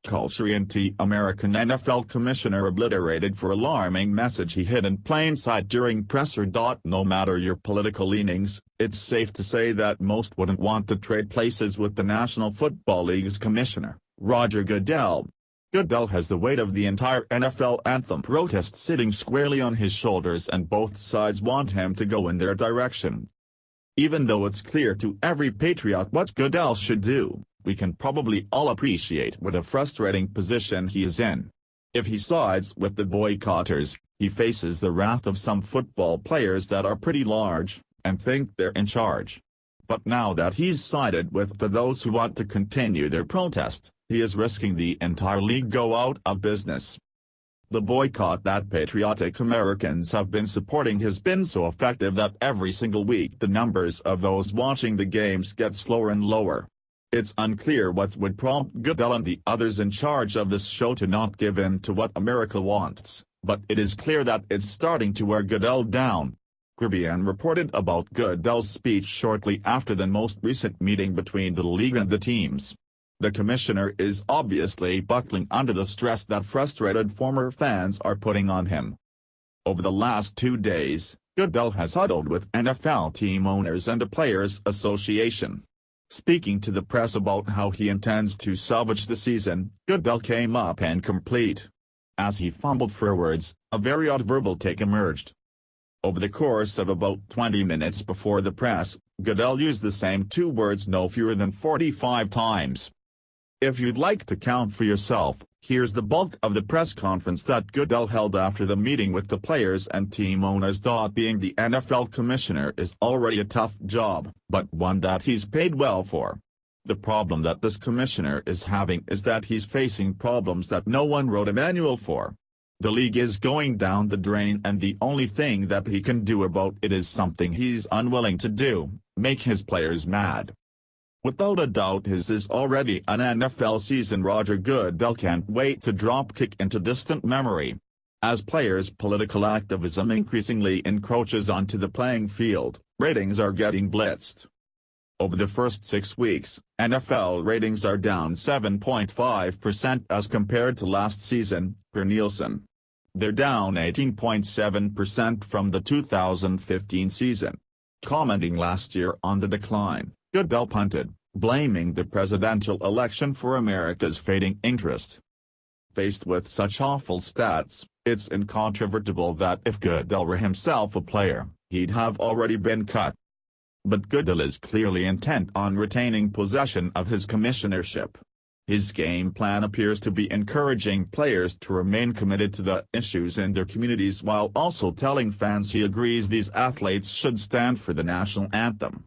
culture anti-American NFL commissioner obliterated for alarming message he hid in plain sight during presser. No matter your political leanings, it's safe to say that most wouldn't want to trade places with the National Football League's commissioner, Roger Goodell. Goodell has the weight of the entire NFL anthem protest sitting squarely on his shoulders, and both sides want him to go in their direction. Even though it's clear to every patriot what Goodell should do, we can probably all appreciate what a frustrating position he is in. If he sides with the boycotters, he faces the wrath of some football players that are pretty large, and think they're in charge. But now that he's sided with those who want to continue their protest, he is risking the entire league go out of business. The boycott that patriotic Americans have been supporting has been so effective that every single week the numbers of those watching the games get slower and lower. It's unclear what would prompt Goodell and the others in charge of this show to not give in to what America wants, but it is clear that it's starting to wear Goodell down. Caribbean reported about Goodell's speech shortly after the most recent meeting between the league and the teams. The commissioner is obviously buckling under the stress that frustrated former fans are putting on him. Over the last 2 days, Goodell has huddled with NFL team owners and the Players Association. Speaking to the press about how he intends to salvage the season, Goodell came up incomplete. As he fumbled for words, a very odd verbal take emerged. Over the course of about 20 minutes before the press, Goodell used the same 2 words no fewer than 45 times. If you'd like to count for yourself, here's the bulk of the press conference that Goodell held after the meeting with the players and team owners. Being the NFL commissioner is already a tough job, but one that he's paid well for. The problem that this commissioner is having is that he's facing problems that no one wrote a manual for. The league is going down the drain, and the only thing that he can do about it is something he's unwilling to do: make his players mad. Without a doubt, his is already an NFL season Roger Goodell can't wait to drop-kick into distant memory. As players' political activism increasingly encroaches onto the playing field, ratings are getting blitzed. Over the first 6 weeks, NFL ratings are down 7.5% as compared to last season, per Nielsen. They're down 18.7% from the 2015 season. Commenting last year on the decline, Goodell punted, blaming the presidential election for America's fading interest. Faced with such awful stats, it's incontrovertible that if Goodell were himself a player, he'd have already been cut. But Goodell is clearly intent on retaining possession of his commissionership. His game plan appears to be encouraging players to remain committed to the issues in their communities, while also telling fans he agrees these athletes should stand for the national anthem.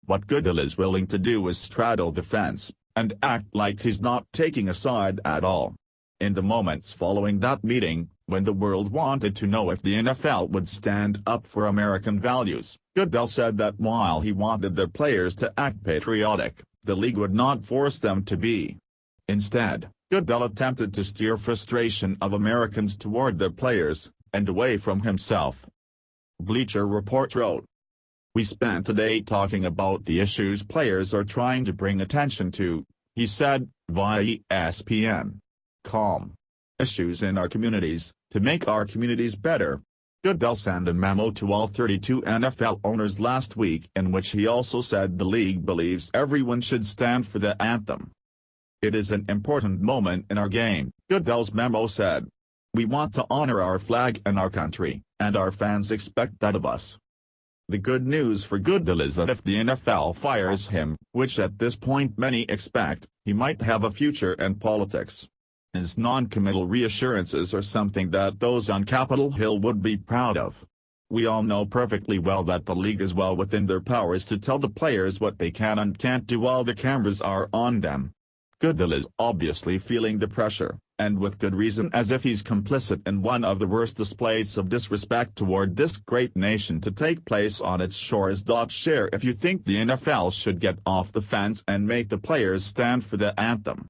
What Goodell is willing to do is straddle the fence, and act like he's not taking a side at all. In the moments following that meeting, when the world wanted to know if the NFL would stand up for American values, Goodell said that while he wanted their players to act patriotic, the league would not force them to be. Instead, Goodell attempted to steer frustration of Americans toward their players, and away from himself. Bleacher Report wrote, "We spent today talking about the issues players are trying to bring attention to," he said, via ESPN.com. "Issues in our communities, to make our communities better." Goodell sent a memo to all 32 NFL owners last week in which he also said the league believes everyone should stand for the anthem. "It is an important moment in our game," Goodell's memo said. "We want to honor our flag and our country, and our fans expect that of us." The good news for Goodell is that if the NFL fires him, which at this point many expect, he might have a future in politics. His non-committal reassurances are something that those on Capitol Hill would be proud of. We all know perfectly well that the league is well within their powers to tell the players what they can and can't do while the cameras are on them. Goodell is obviously feeling the pressure, and with good reason, as if he's complicit in one of the worst displays of disrespect toward this great nation to take place on its shores. Share if you think the NFL should get off the fence and make the players stand for the anthem.